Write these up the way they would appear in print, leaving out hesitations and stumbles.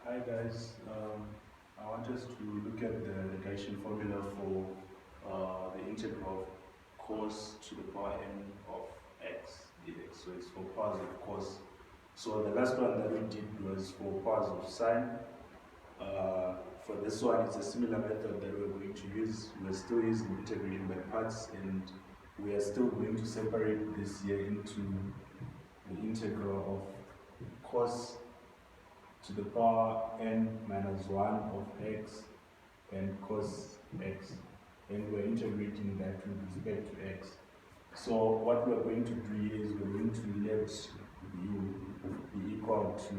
Hi guys, I want us to look at the negation formula for the integral of cos to the power n of x dx. So it's for powers of cos. So the last one that we did was for powers of sine. For this one, it's a similar method that we're going to use. We're still using integration by parts, and we are still going to separate this here into the integral of cos to the power n minus 1 of x and cos x, and we're integrating that with respect to x. So what we're going to do is we're going to let u be equal to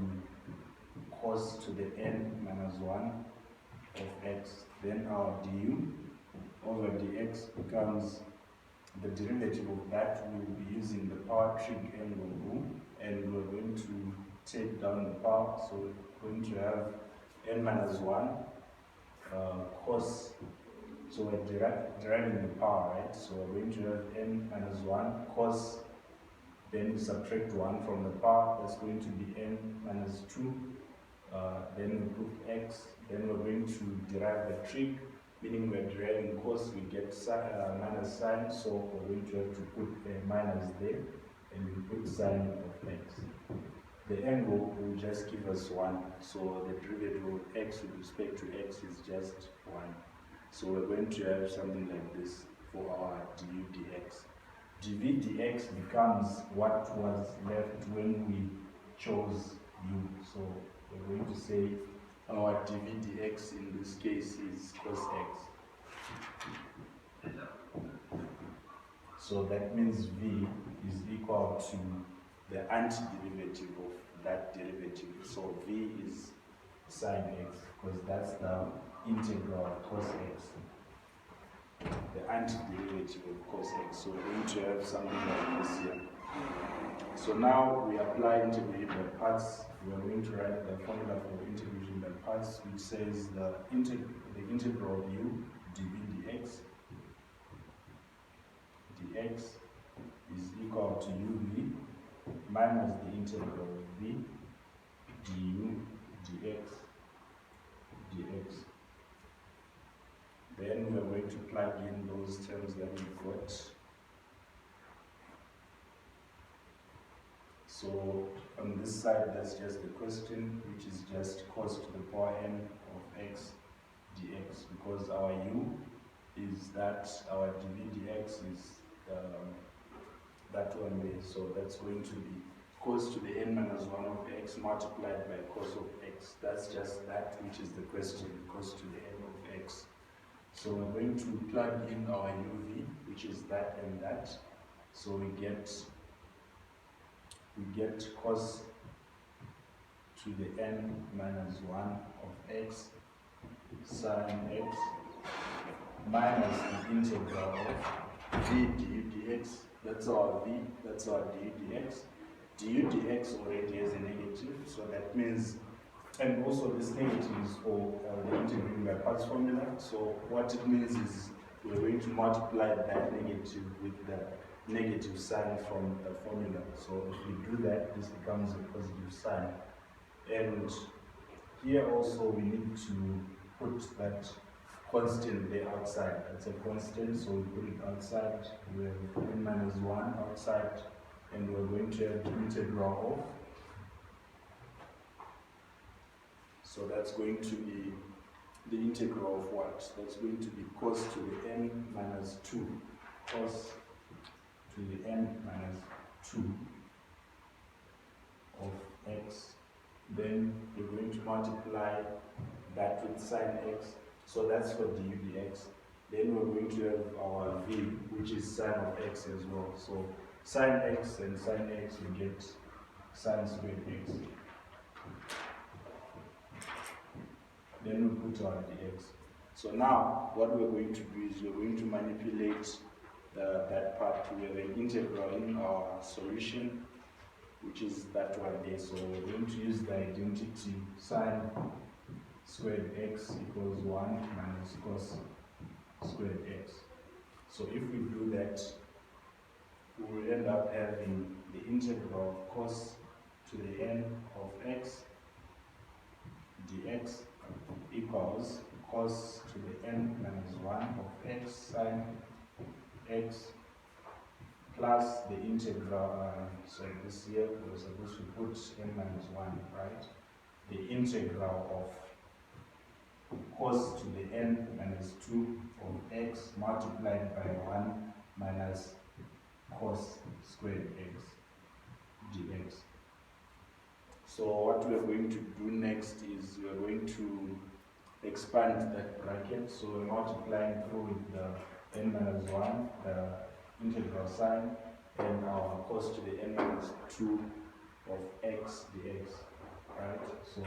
cos to the n minus 1 of x. Then our du over dx becomes the derivative of that. We will be using the power trig angle rule, and we're going to take down the power. So we're going to have n minus 1 cos. So we're deriving the power, right? So we're going to have n minus 1 cos, then we subtract 1 from the power, that's going to be n minus 2. Then we put x, then we're going to derive the trig, meaning we're deriving cos, we get minus sine, so we're going to have to put a minus there, and we put sine of x. The angle will just give us 1, so the derivative of x with respect to x is just 1. So we're going to have something like this for our du dx. dv dx becomes what was left when we chose u. So we're going to say our dv dx in this case is cos x. So that means v is equal to the antiderivative of that derivative. So v is sine x, because that's the integral of cos x, the antiderivative of cos x. So we're going to have something like this here. So now we apply integration by parts. We are going to write the formula for integration by parts, which says the integral of u dv dx is equal to uv minus the integral of v du dx. Then we are going to plug in those terms that we got. So on this side, that's just the question, which is just cos to the power n of x dx, because our u is that, our dv dx is that one way. So that's going to be cos to the n minus 1 of x multiplied by cos of x. That's just that which is the question, cos to the n of x. So we're going to plug in our uv, which is that and that. So we get cos to the n minus 1 of x sine x minus the integral of v du dx. That's our v, that's our du dx. Du dx already has a negative, so that means, and also this negative is for the integration by parts formula. So what it means is we're going to multiply that negative with the negative sign from the formula. So if we do that, this becomes a positive sign. And here also we need to put that constant there outside. That's a constant, so we put it outside. We have n minus 1 outside, and we're going to have the integral of. So that's going to be the integral of what? That's going to be cos to the n minus 2. Cos to the n minus 2 of x. Then we're going to multiply that with sine x. So that's for du dx. Then we're going to have our v, which is sine of x as well. So sine x and sine x, we get sine squared x. Then we put our dx. So now what we're going to do is we're going to manipulate that part. We have an integral in our solution, which is that one there. So we're going to use the identity sine squared x equals 1 minus cos squared x. So if we do that, we will end up having the integral of cos to the n of x dx equals cos to the n minus 1 of x sine x plus the integral, so this here we're supposed to put n minus 1, right? The integral of cos to the n minus 2 of x multiplied by 1 minus cos squared x dx. So what we are going to do next is we are going to expand that bracket. So we're multiplying through with the n minus 1, the integral sign, and our cos to the n minus 2 of x dx, right? So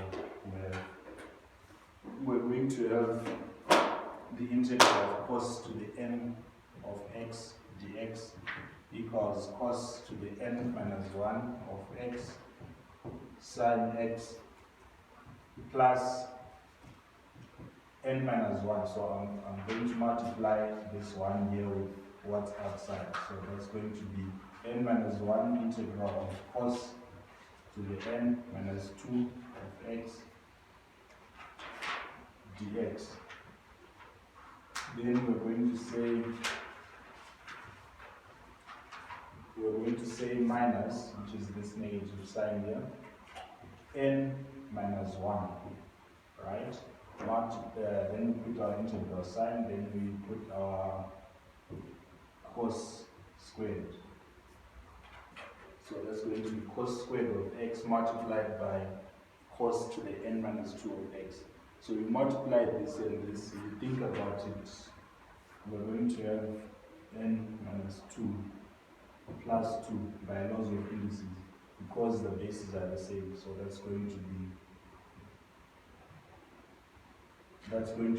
we're going to have the integral of cos to the n of x dx equals cos to the n minus 1 of x sine x plus n minus 1. So I'm going to multiply this one here with what's outside. So that's going to be n minus 1 integral of cos to the n minus 2 of x dx. Then we're going to say minus, which is this negative sign here, n minus 1, right? Then we put our integral sign, then we put our cos squared. So that's going to be cos squared of x multiplied by cos to the n minus 2 of x. So we multiply this and this. If you think about it, we're going to have n minus 2 plus 2 by laws of indices because the bases are the same. So that's going to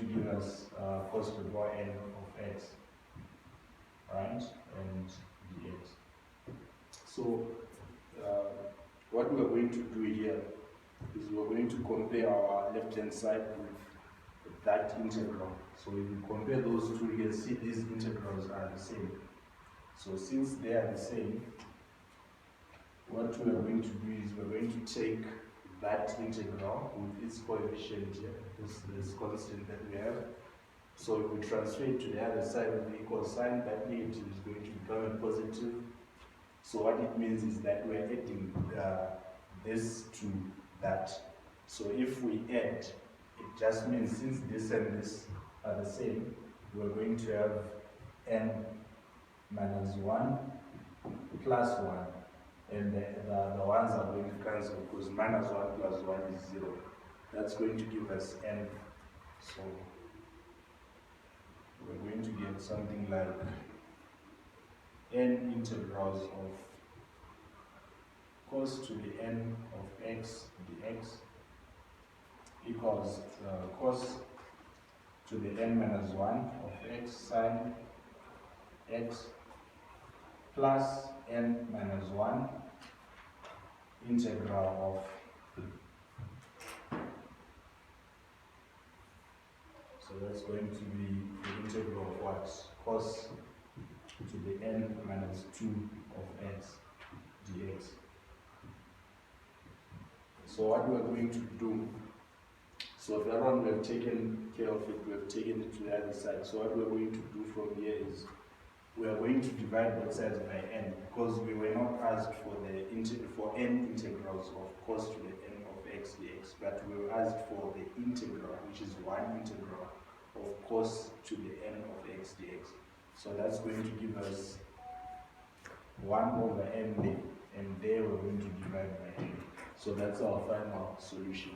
give us cos to the power n of x, right, and dx. So what we're going to do here is we're going to compare our left-hand side with that integral. So if you compare those two, you can see these integrals are the same. So since they are the same, what we are going to do is we're going to take that integral with its coefficient here, this constant that we have. So if we transfer it to the other side of the equal sign, that negative is going to become a positive. So what it means is that we're adding this to that. So if we add, it just means since this and this are the same, we're going to have n minus 1 plus 1. And the ones are going to cancel because minus 1 plus 1 is 0. That's going to give us n. So we're going to get something like n integrals of cos to the n of x dx equals cos to the n minus 1 of x sine x plus n minus 1 integral of, so that's going to be the integral of what? Cos to the n minus 2 of x dx. So what we're going to do, so that one we have taken care of it, we have taken it to the other side. So what we're going to do from here is we are going to divide both sides by n because we were not asked for n integrals of cos to the n of x dx, but we were asked for the integral, which is one integral of cos to the n of x dx. So that's going to give us 1 over n there, and there we're going to divide by n. So that's our final solution.